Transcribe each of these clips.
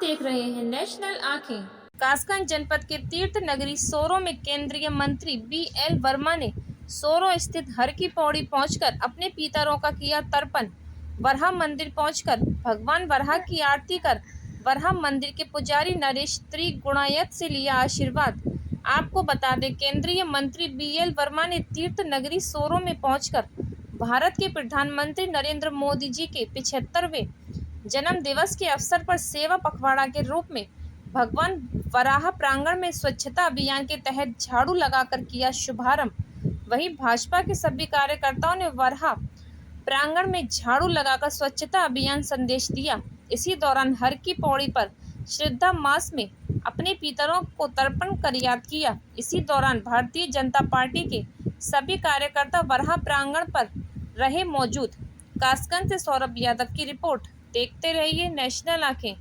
देख रहे हैं नेशनल आंखें। कासगंज जनपद के तीर्थ नगरी सोरो में केंद्रीय मंत्री BL वर्मा ने सोरो स्थित हर की पौड़ी पहुंचकर अपने पितरों का किया तर्पण। वराह मंदिर पहुंचकर भगवान वराह की आरती कर वराह मंदिर के पुजारी नरेश त्रिगुणायत से लिया आशीर्वाद। आपको बता दें, केंद्रीय मंत्री BL वर्मा ने तीर्थ नगरी सोरो में पहुंचकर भारत के प्रधानमंत्री नरेंद्र मोदी जी के 75वें जन्म दिवस के अवसर पर सेवा पखवाड़ा के रूप में भगवान वराह प्रांगण में स्वच्छता अभियान के तहत झाड़ू लगाकर किया शुभारंभ। वहीं भाजपा के सभी कार्यकर्ताओं ने वराह प्रांगण में झाड़ू लगाकर स्वच्छता अभियान संदेश दिया। इसी दौरान हर की पौड़ी पर श्रद्धा मास में अपने पितरों को तर्पण कर याद किया। इसी दौरान भारतीय जनता पार्टी के सभी कार्यकर्ता वराह प्रांगण पर रहे मौजूद। कासगंज से सौरभ यादव की रिपोर्ट। देखते रहिए नेशनल आंखें।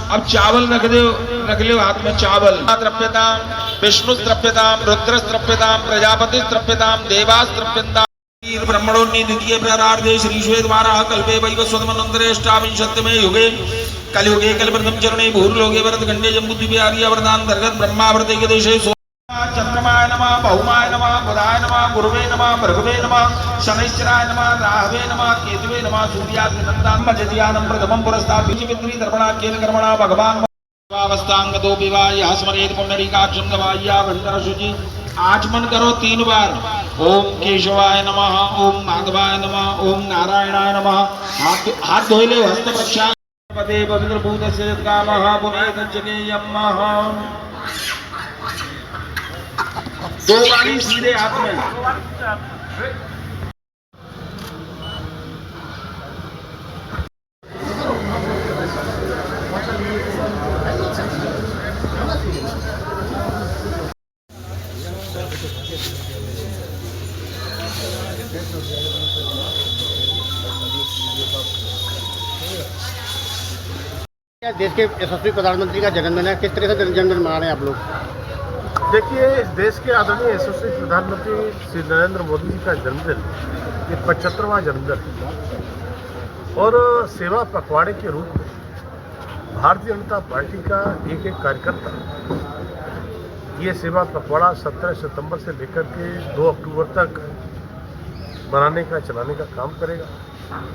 अब चावल रख लो हाथ में चावल। द्रव्यताम विष्णु द्रव्यताम रुद्र द्रव्यताम प्रजापति द्रव्यताम देवास द्रव्यताम ब्रह्मणोन्नी द्वितीय प्रारार्धे श्री श्वेतवारा कल्पे वैवस्वतमन्वन्तरेष्टाविंशतितमे युगे कलियुगे कलिप्रथम चरणे भूर्लोके भरतखण्डे जम्बूद्वीपे आर्यावर्तान्तर्गत ब्रह्मावर्ते के देशे चन्द्रमाय नमः बहुमाय नमः बुधाय नमः गुरुवे नमः भृगवे नमः शनैश्चराय नमः राहवे नमः केतुवे नमः सूर्याग्निनन्दान् मजदियानं प्रथमं पुरस्तात् बीजपितृ तर्पणाख्येन कर्मणा भगवान् अवस्थांगतो विवाह स्मरेत पुंडरीकाक्षं गवाह्या वंदनशुचि। आचमन करो 3 बार। ओम केशवाय नमः, ओम माधवाय नमः, ओम नारायणाय नमः। हाथ धोई ले, हस्त प्रक्षाल पदे पवित्र भूतस्य कामः पुनेतज्जनेयं महा। 2 बारी सीधे हाथ में। देश के यशस्वी प्रधानमंत्री का जन्मदिन है, किस तरह से जन्मदिन मना रहे हैं आप लोग? देखिए, इस देश के आदरणीय यशस्वी प्रधानमंत्री श्री नरेंद्र मोदी जी का जन्मदिन ये 75वां जन्मदिन है और सेवा पखवाड़े के रूप में भारतीय जनता पार्टी का एक कार्यकर्ता ये सेवा पखवाड़ा 17 सितंबर से लेकर के 2 अक्टूबर तक बनाने का चलाने का काम करेगा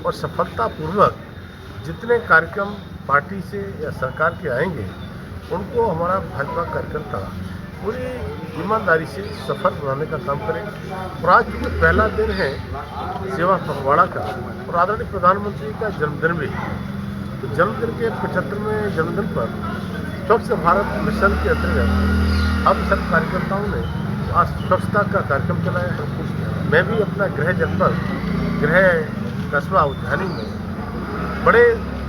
और सफलतापूर्वक जितने कार्यक्रम पार्टी से या सरकार के आएंगे उनको हमारा भाजपा कार्यकर्ता पूरी ईमानदारी से सफल बनाने का काम करेगा। और आज जो पहला दिन है सेवा पखवाड़ा का और आदरणीय प्रधानमंत्री का जन्मदिन भी, तो जन्मदिन के 75वें जन्मदिन पर स्वच्छ भारत मिशन के अंतर्गत हम सब कार्यकर्ताओं ने आज स्वच्छता का कार्यक्रम चलाया है। मैं भी अपना गृह जनपद गृह कस्बा उद्यानी में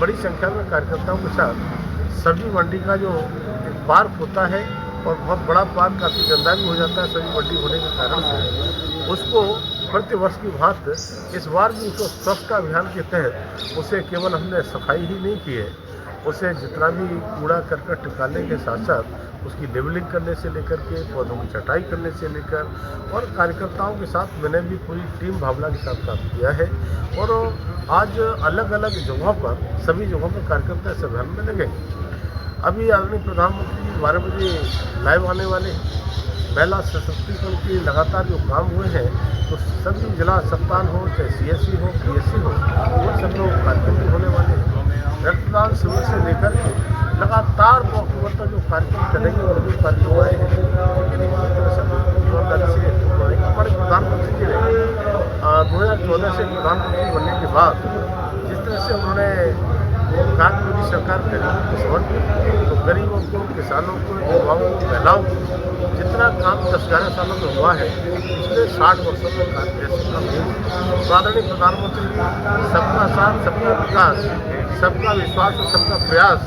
बड़ी संख्या में कार्यकर्ताओं के साथ सब्जी मंडी का जो एक पार्क होता है और बहुत बड़ा पार्क काफ़ी गंदा भी हो जाता है सब्जी मंडी होने के कारण से, उसको प्रति वर्ष की भांति इस बार भी उसको स्वच्छता अभियान के तहत उसे केवल हमने सफाई ही नहीं की है, उसे जितना भी कूड़ा करकट निकालने के साथ साथ उसकी लेवलिंग करने से लेकर के पौधों की छटाई करने से लेकर और कार्यकर्ताओं के साथ मैंने भी पूरी टीम भावना के साथ काम किया है। और आज अलग अलग जगहों पर सभी जगहों पर कार्यकर्ता इस अभियान में लगेंगे। अभी आदरणीय प्रधानमंत्री जी 12 बजे लाइव आने वाले महिला सशक्तिकरण के लगातार जो काम हुए हैं, तो सभी जिला अस्पताल हो चाहे CSC हो PSC हो वो सब लोग कार्यक्रम होने वाले हैं। रक्तदान शिविर से लेकर के लगातार 2 अक्टूबर तक जो कार्यक्रम चलेंगे और जो कार्यक्रम आए हैं हमारे प्रधानमंत्री जी ने 2014 से प्रधानमंत्री बनने के बाद जिस तरह से उन्होंने मोदी सरकार गरीबों को समर्पित, तो गरीबों को, किसानों को, युवाओं को, महिलाओं को जितना काम 10-11 सालों में हुआ है पिछले 60 वर्षों में ऐसे काम हुए। तो आदरणीय प्रधानमंत्री सबका साथ, सबका विकास, सबका विश्वास और सबका प्रयास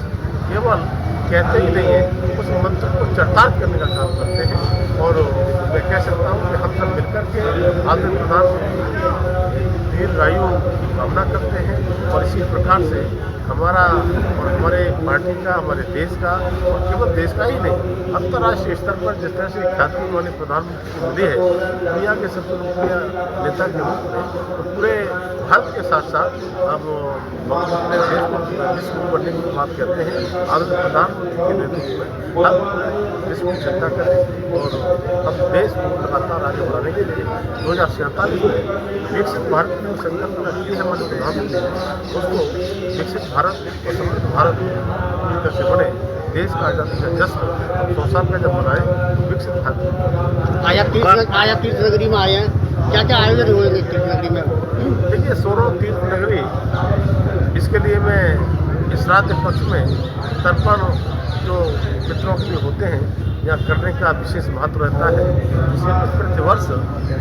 केवल कहते ही नहीं है, उस मंत्र को चरितार्थ करने का काम करते हैं। और मैं कह सकता हूँ कि हम सब मिलकर के आदरणीय प्रधानमंत्री दीर्घायु की कामना करते हैं और इसी प्रकार से हमारा और हमारे पार्टी का, हमारे देश का, और केवल देश का ही नहीं, अंतर्राष्ट्रीय स्तर पर जिस तरह से ख्याति उन्होंने प्रधानमंत्री को मिली है दुनिया के सबसे लोकप्रिय नेता के रूप में, तो पूरे भारत के साथ साथ अब अपने देश को विश्व गुरु बनने की बात करते हैं। आदरणीय प्रधानमंत्री के नेतृत्व में हम विश्व की चिंता करें और हम देश को लगातार आगे बढ़ाने के लिए 2047 में विकसित भारत की जो संकल्प रखी है हमारे प्रधानमंत्री ने, उसको विकसित भारत और समृद्ध भारत पूरी तरह से बने, देश का आज़ादी का जश्न 100 साल का जब मनाए तो विकसित भारत। आज आप तीर्थ नगरी में आए हैं, क्या क्या आयोजन हुए हैं तीर्थ नगरी में? देखिए, सोरो तीर्थ नगरी, इसके लिए मैं इस श्राद्ध पक्ष में तर्पण जो पितरों के लिए होते हैं यहाँ करने का विशेष महत्व रहता है। इसलिए मैं प्रतिवर्ष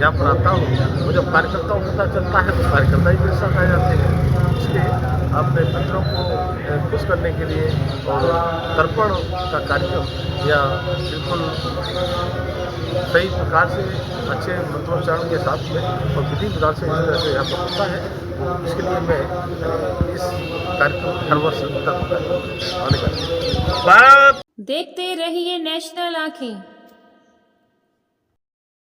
यहाँ पर आता हूँ और जब कार्यकर्ताओं को पता चलता है तो कार्यकर्ता ही मेरे साथ आ जाते हैं। इसलिए अपने पितरों को खुश करने के लिए और तर्पण का कार्यक्रम या बिल्कुल सही प्रकार से अच्छे मंत्रोच्चारण के साथ में और विधि विधान से इस तरह से यहाँ पर होता है, तो इसके लिए मैं इस कार्यक्रम हर वर्ष आने का। देखते रहिए नेशनल आँखें।